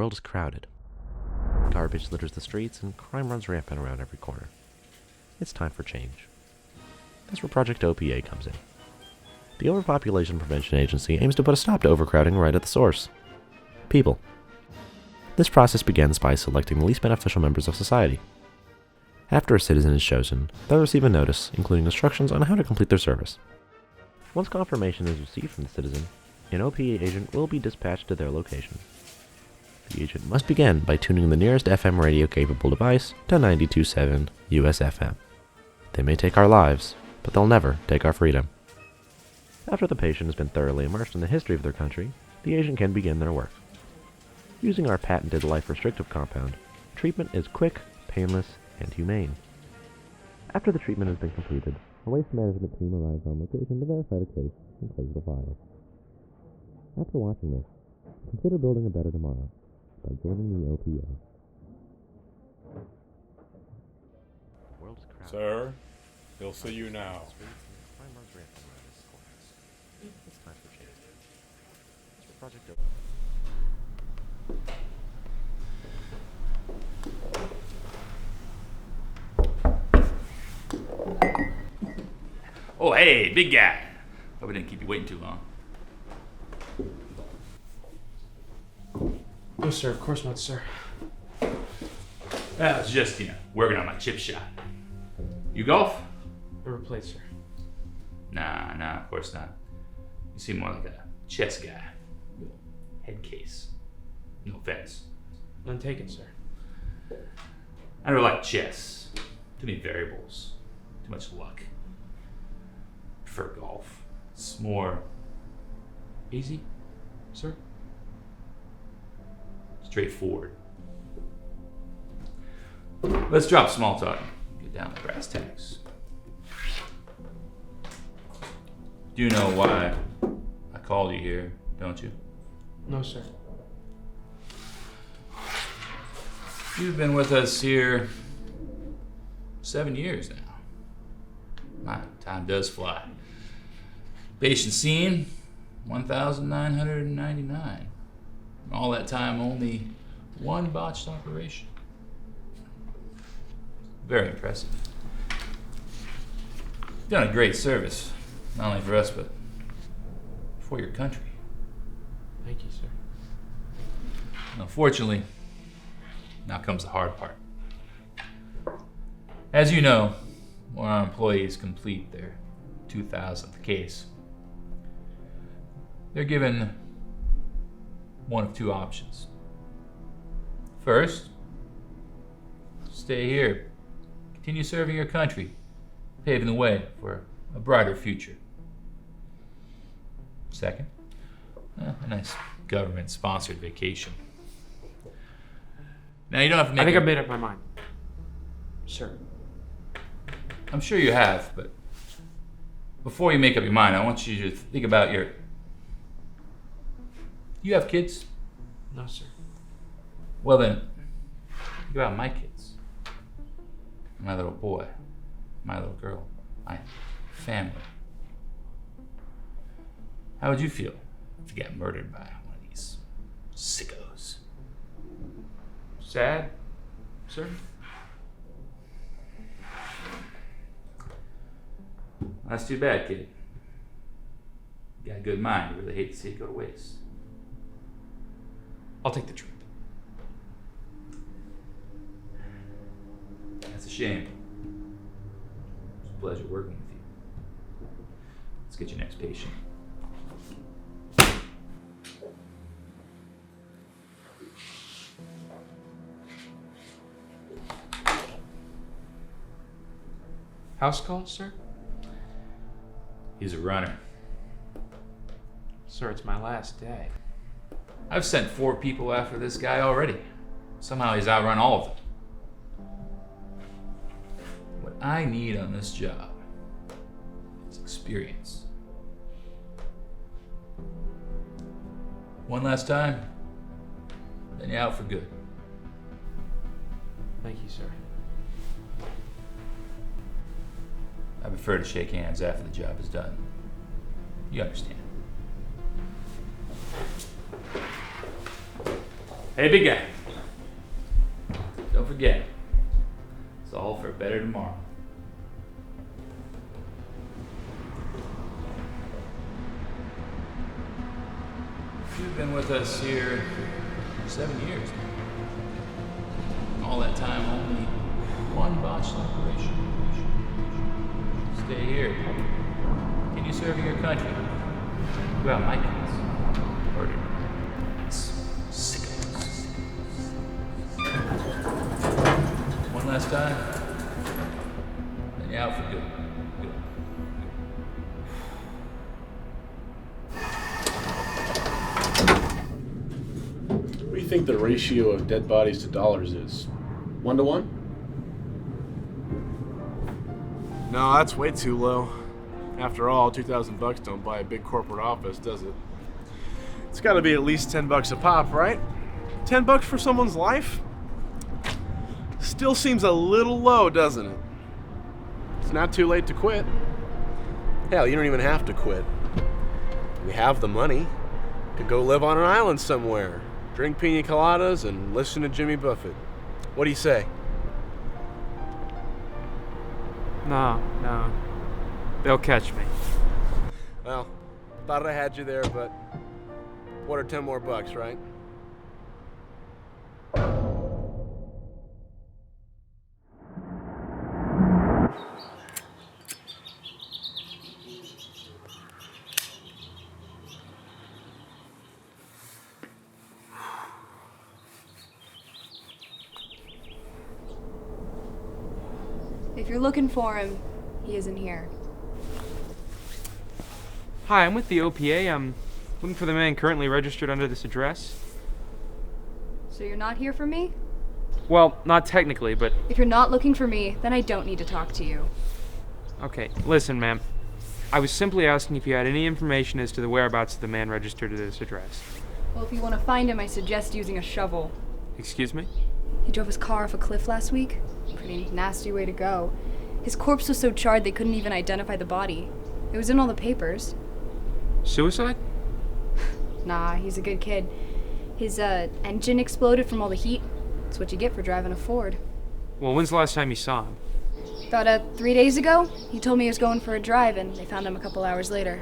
world is crowded. Garbage litters the streets, and crime runs rampant around every corner. It's time for change. That's where Project OPA comes in. The Overpopulation Prevention Agency aims to put a stop to overcrowding right at the source. People. This process begins by selecting the least beneficial members of society. After a citizen is chosen, they'll receive a notice, including instructions on how to complete their service. Once confirmation is received from the citizen, an OPA agent will be dispatched to their location. The agent must begin by tuning the nearest FM radio-capable device to 92.7 US FM. They may take our lives, but they'll never take our freedom. After the patient has been thoroughly immersed in the history of their country, the agent can begin their work. Using our patented life-restrictive compound, treatment is quick, painless, and humane. After the treatment has been completed, a waste management team arrives on location to verify the case and close the file. After watching this, consider building a better tomorrow by joining the OPA. Sir, he'll see you now. Oh, hey, big guy. Hope I didn't keep you waiting too long. No, sir, of course not, sir. I was just, working on my chip shot. You golf? Never played, sir. Nah, of course not. You seem more like a chess guy. Head case. No offense. None taken, sir. I never liked chess. Too many variables. Too much luck. Prefer golf. It's more Easy, sir? straightforward. Let's drop small talk and get down to brass tacks. Do you know why I called you here, don't you? No, sir. You've been with us here 7 years now. My time does fly. Patient seen, 1,999. All that time, only one botched operation. Very impressive. You've done a great service, not only for us, but for your country. Thank you, sir. Unfortunately, now comes the hard part. As you know, when our employees complete their 2,000th case, they're given one of two options. First, stay here, continue serving your country, paving the way for a brighter future. Second, a nice government-sponsored vacation. Now you don't have to make. I think I've made up my mind, sir. I'm sure you have, but before you make up your mind, I want you to think about your. You have kids? No, sir. Well then, think about my kids. My little boy, my little girl, my family. How would you feel if you got murdered by one of these sickos? Sad, sir? That's too bad, kid. You got a good mind. I really hate to see it go to waste. I'll take the trip. That's a shame. It's a pleasure working with you. Let's get your next patient. House call, sir? He's a runner. Sir, it's my last day. I've sent 4 people after this guy already. Somehow he's outrun all of them. What I need on this job is experience. One last time, then you're out for good. Thank you, sir. I prefer to shake hands after the job is done. You understand. Hey, big guy. Don't forget, it's all for a better tomorrow. You've been with us here 7 years. All that time, only one botched operation. Stay here. Continue serving your country. Well, my kids. Murder. Sickos. One last time. Then you're out for good. What do you think the ratio of dead bodies to dollars is? 1 to 1? No, that's way too low. After all, $2,000 don't buy a big corporate office, does it? It's got to be at least $10 a pop, right? $10 for someone's life? Still seems a little low, doesn't it? It's not too late to quit. Hell, you don't even have to quit. We have the money. Could go live on an island somewhere, drink pina coladas, and listen to Jimmy Buffett. What do you say? No. They'll catch me. Well, thought I had you there, but what are 10 more bucks, right? If you're looking for him, he isn't here. Hi, I'm with the OPA. I'm looking for the man currently registered under this address. So you're not here for me? Well, not technically, but... If you're not looking for me, then I don't need to talk to you. Okay, listen, ma'am. I was simply asking if you had any information as to the whereabouts of the man registered to this address. Well, if you want to find him, I suggest using a shovel. Excuse me? He drove his car off a cliff last week. Pretty nasty way to go. His corpse was so charred they couldn't even identify the body. It was in all the papers. Suicide? Nah, he's a good kid. His engine exploded from all the heat. That's what you get for driving a Ford. Well, when's the last time you saw him? About 3 days ago, he told me he was going for a drive, and they found him a couple hours later.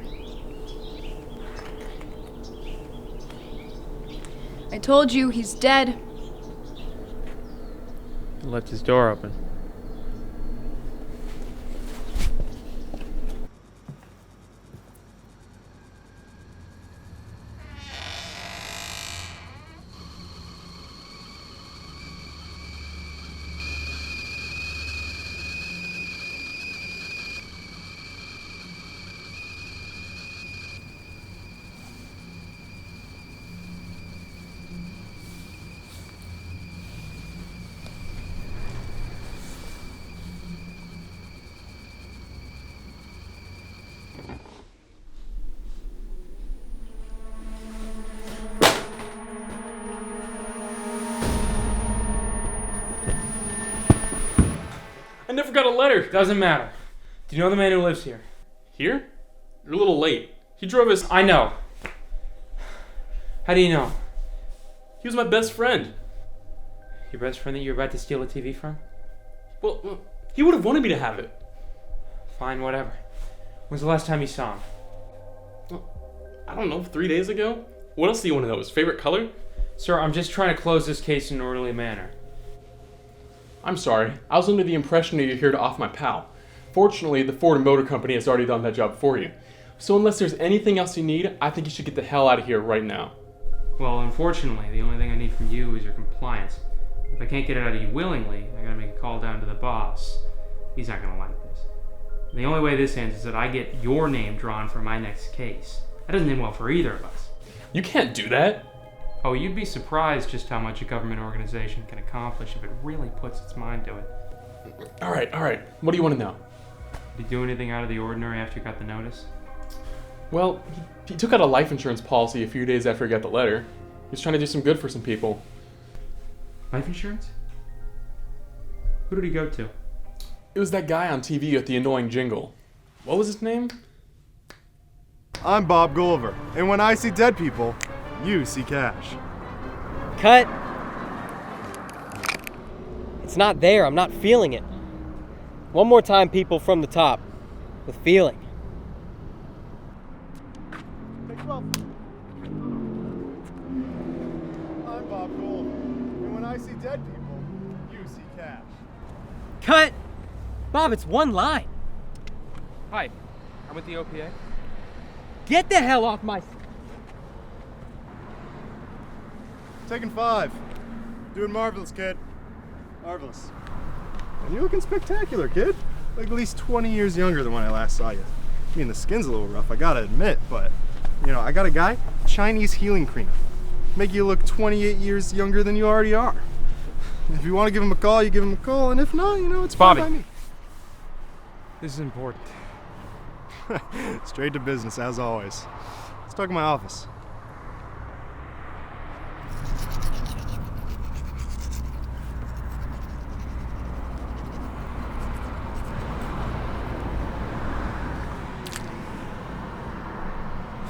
I told you, he's dead. He left his door open. I never got a letter. Doesn't matter. Do you know the man who lives here? Here? You're a little late. He drove his... I know. How do you know? He was my best friend. Your best friend that you're about to steal a TV from? Well, he would have wanted me to have it. Fine, whatever. When's the last time you saw him? Well, I don't know, 3 days ago? What else do you want to know? His favorite color? Sir, I'm just trying to close this case in an orderly manner. I'm sorry. I was under the impression that you're here to off my pal. Fortunately, the Ford Motor Company has already done that job for you. So unless there's anything else you need, I think you should get the hell out of here right now. Well, unfortunately, the only thing I need from you is your compliance. If I can't get it out of you willingly, I gotta make a call down to the boss. He's not gonna like this. The only way this ends is that I get your name drawn for my next case. That doesn't end well for either of us. You can't do that. Oh, you'd be surprised just how much a government organization can accomplish if it really puts its mind to it. All right. What do you want to know? Did you do anything out of the ordinary after you got the notice? Well, he took out a life insurance policy a few days after he got the letter. He was trying to do some good for some people. Life insurance? Who did he go to? It was that guy on TV with the annoying jingle. What was his name? I'm Bob Gulliver, and when I see dead people, you see cash. Cut! It's not there. I'm not feeling it. One more time, people, from the top. With feeling. Take 12. I'm Bob Gould. And when I see dead people, you see cash. Cut! Bob, it's one line. Hi, I'm with the OPA. Get the hell off my... Taking 5. Doing marvelous, kid. Marvelous. And you're looking spectacular, kid. Like at least 20 years younger than when I last saw you. I mean, the skin's a little rough, I gotta admit, but, you know, I got a guy, Chinese healing cream. Make you look 28 years younger than you already are. If you want to give him a call, you give him a call, and if not, you know, it's fine by me. This is important. Straight to business, as always. Let's talk in my office.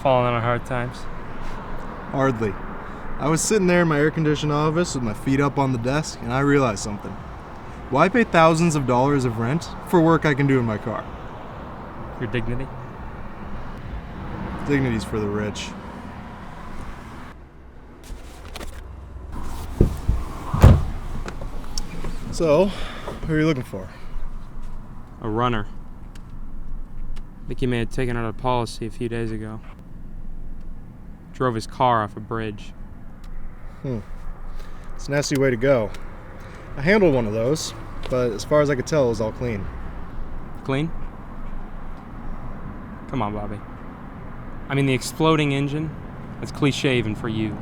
Falling on hard times. Hardly. I was sitting there in my air-conditioned office with my feet up on the desk, and I realized something. Why pay thousands of dollars of rent for work I can do in my car? Your dignity? Dignity's for the rich. So, who are you looking for? A runner. I think he may have taken out a policy a few days ago. Drove his car off a bridge. It's a nasty way to go. I handled one of those, but as far as I could tell, it was all clean. Clean? Come on, Bobby. I mean, the exploding engine, that's cliche even for you.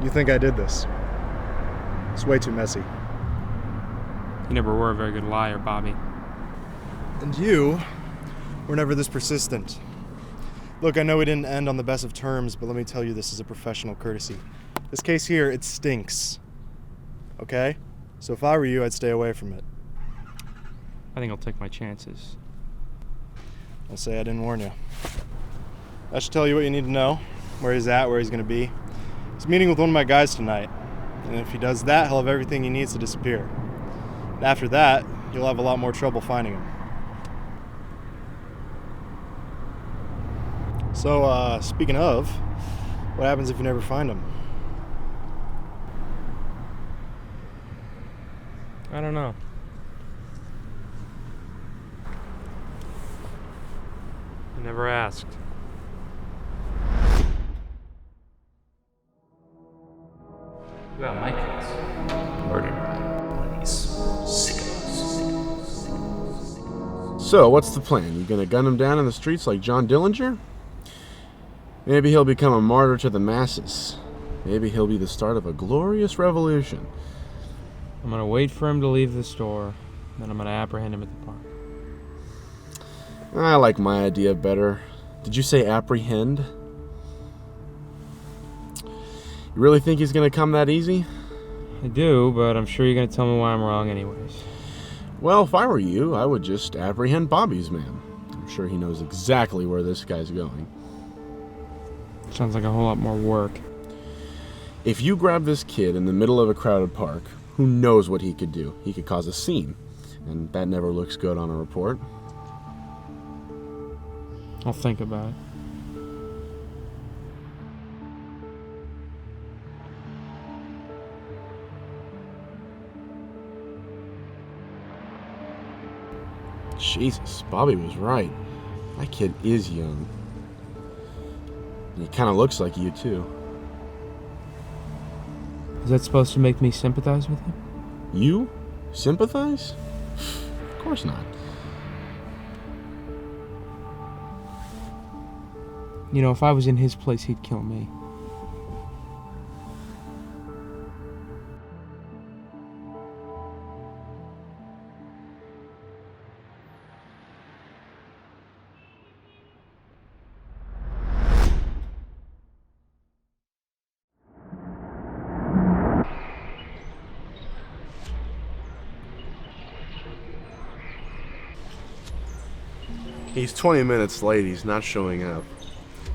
You think I did this? It's way too messy. You never were a very good liar, Bobby. And you were never this persistent. Look, I know we didn't end on the best of terms, but let me tell you this is a professional courtesy. This case here, it stinks. Okay? So if I were you, I'd stay away from it. I think I'll take my chances. I'll say I didn't warn you. That should tell you what you need to know. Where he's at, where he's gonna be. He's meeting with one of my guys tonight. And if he does that, he'll have everything he needs to disappear. And after that, you'll have a lot more trouble finding him. So, speaking of, what happens if you never find him? I don't know. I never asked. Well, my case. Murdered by one of these sickos. So, what's the plan? You gonna gun him down in the streets like John Dillinger? Maybe he'll become a martyr to the masses. Maybe he'll be the start of a glorious revolution. I'm gonna wait for him to leave the store, then I'm gonna apprehend him at the park. I like my idea better. Did you say apprehend? You really think he's gonna come that easy? I do, but I'm sure you're gonna tell me why I'm wrong anyways. Well, if I were you, I would just apprehend Bobby's man. I'm sure he knows exactly where this guy's going. Sounds like a whole lot more work. If you grab this kid in the middle of a crowded park, who knows what he could do? He could cause a scene, and that never looks good on a report. I'll think about it. Jesus, Bobby was right. That kid is young. And he kind of looks like you, too. Is that supposed to make me sympathize with him? You? Sympathize? Of course not. You know, if I was in his place, he'd kill me. He's 20 minutes late. He's not showing up.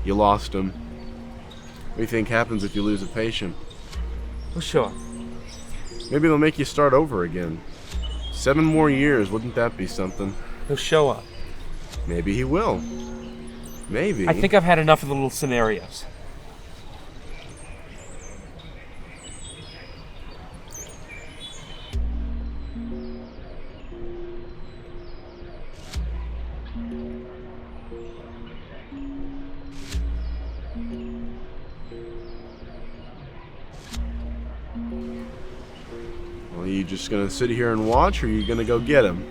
You lost him. What do you think happens if you lose a patient? Well, sure. Maybe they'll make you start over again. 7 more years, wouldn't that be something? He'll show up. Maybe he will. Maybe. I think I've had enough of the little scenarios. Well, are you just gonna sit here and watch, or are you gonna go get him?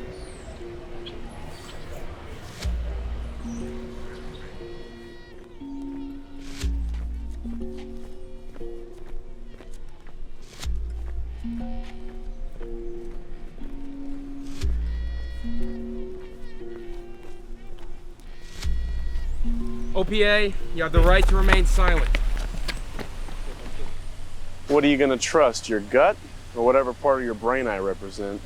OPA, you have the right to remain silent. What are you gonna trust, your gut, or whatever part of your brain I represent?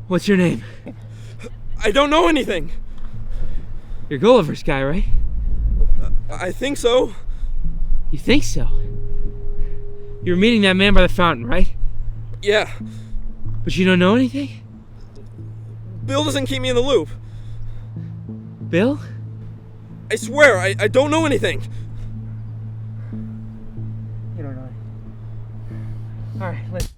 What's your name? I don't know anything. You're Gulliver's guy, right? I think so. You think so? You were meeting that man by the fountain, right? Yeah. But you don't know anything? Bill doesn't keep me in the loop. Bill? I swear, I don't know anything. You don't know. Alright, let's...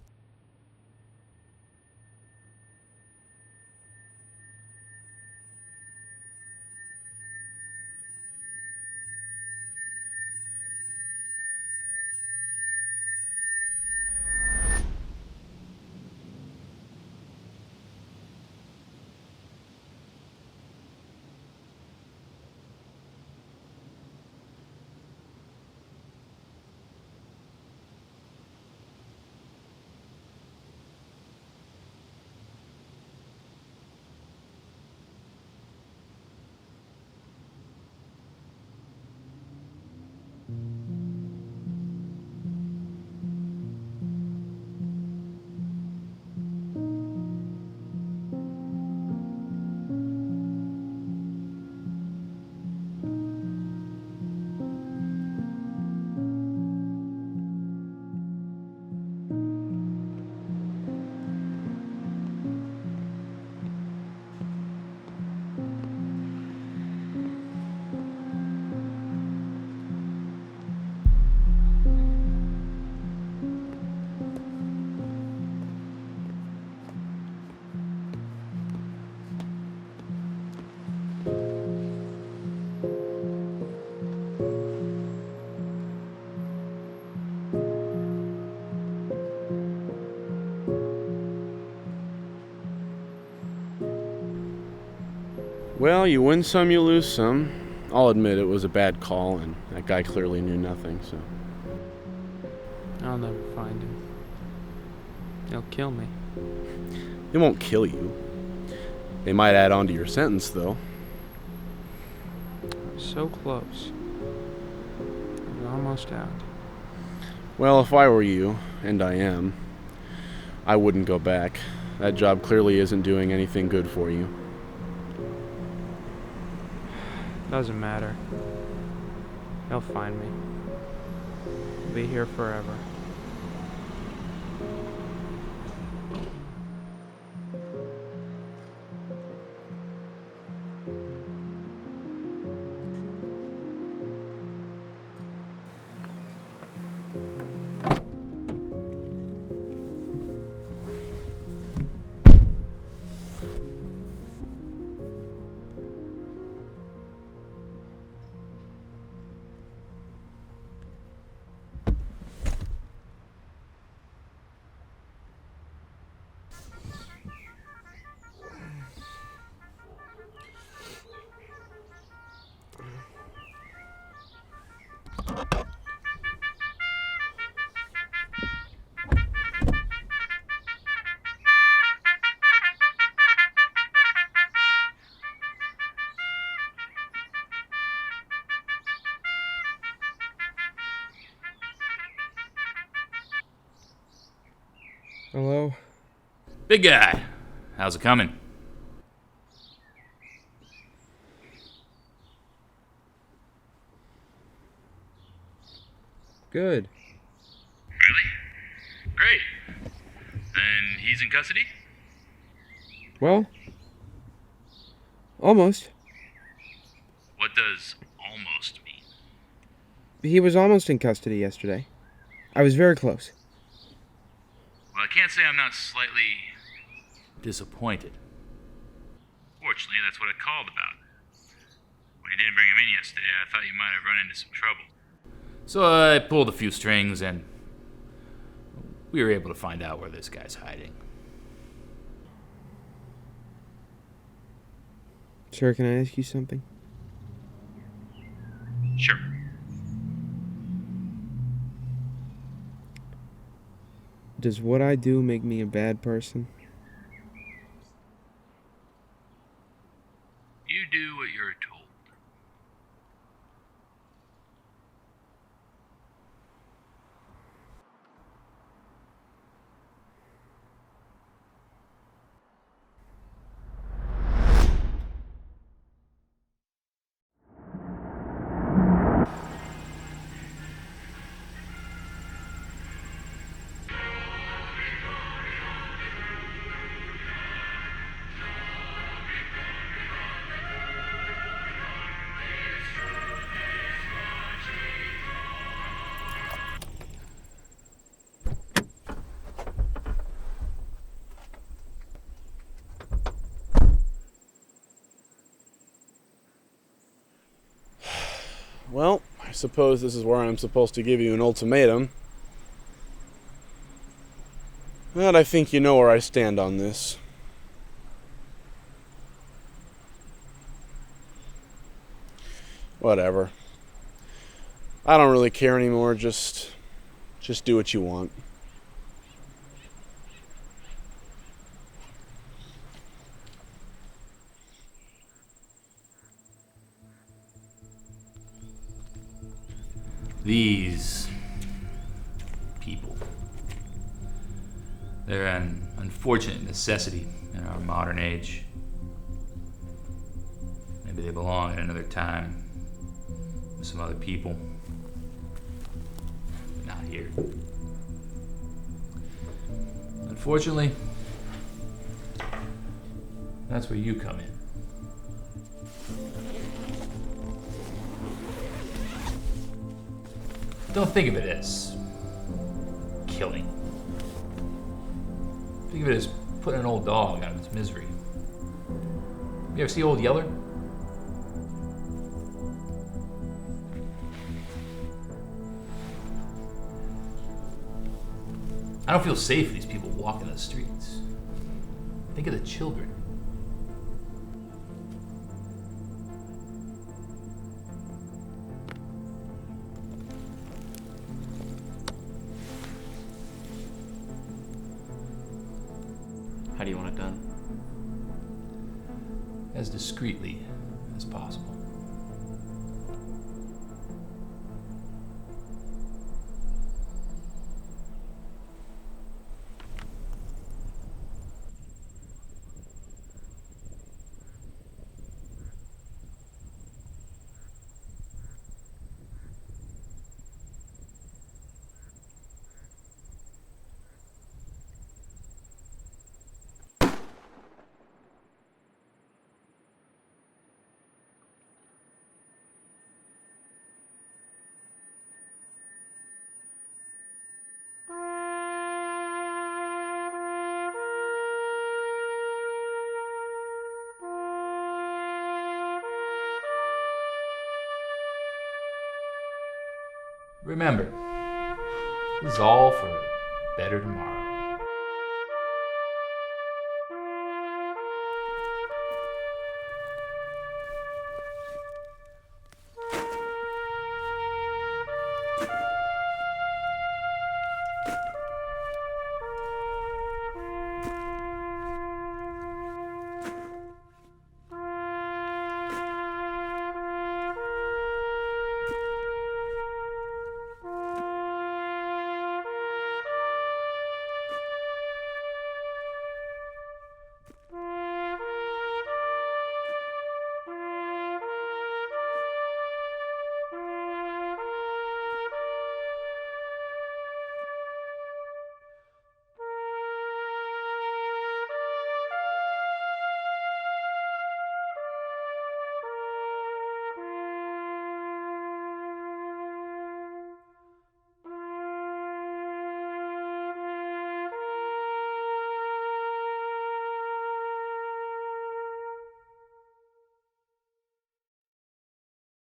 Well, you win some, you lose some. I'll admit it was a bad call, and that guy clearly knew nothing, so... I'll never find him. He'll kill me. They won't kill you. They might add on to your sentence, though. So close. I'm almost out. Well, if I were you, and I am, I wouldn't go back. That job clearly isn't doing anything good for you. Doesn't matter. They'll find me. I'll be here forever. Hello? Big guy, how's it coming? Good. Really? Great. And he's in custody? Well, almost. What does almost mean? He was almost in custody yesterday. I was very close. Well, I can't say I'm not slightly disappointed. Fortunately, that's what I called about. When you didn't bring him in yesterday, I thought you might have run into some trouble. So I pulled a few strings and we were able to find out where this guy's hiding. Sir, can I ask you something? Sure. Does what I do make me a bad person? You do what you're told. Well, I suppose this is where I'm supposed to give you an ultimatum. But I think you know where I stand on this. Whatever. I don't really care anymore, just do what you want. These people. They're an unfortunate necessity in our modern age. Maybe they belong in another time with some other people. But not here. Unfortunately, that's where you come in. Don't think of it as killing. Think of it as putting an old dog out of its misery. You ever see Old Yeller? I don't feel safe with these people walking the streets. Think of the children. How do you want it done? As discreetly as possible. Remember, this is all for a better tomorrow.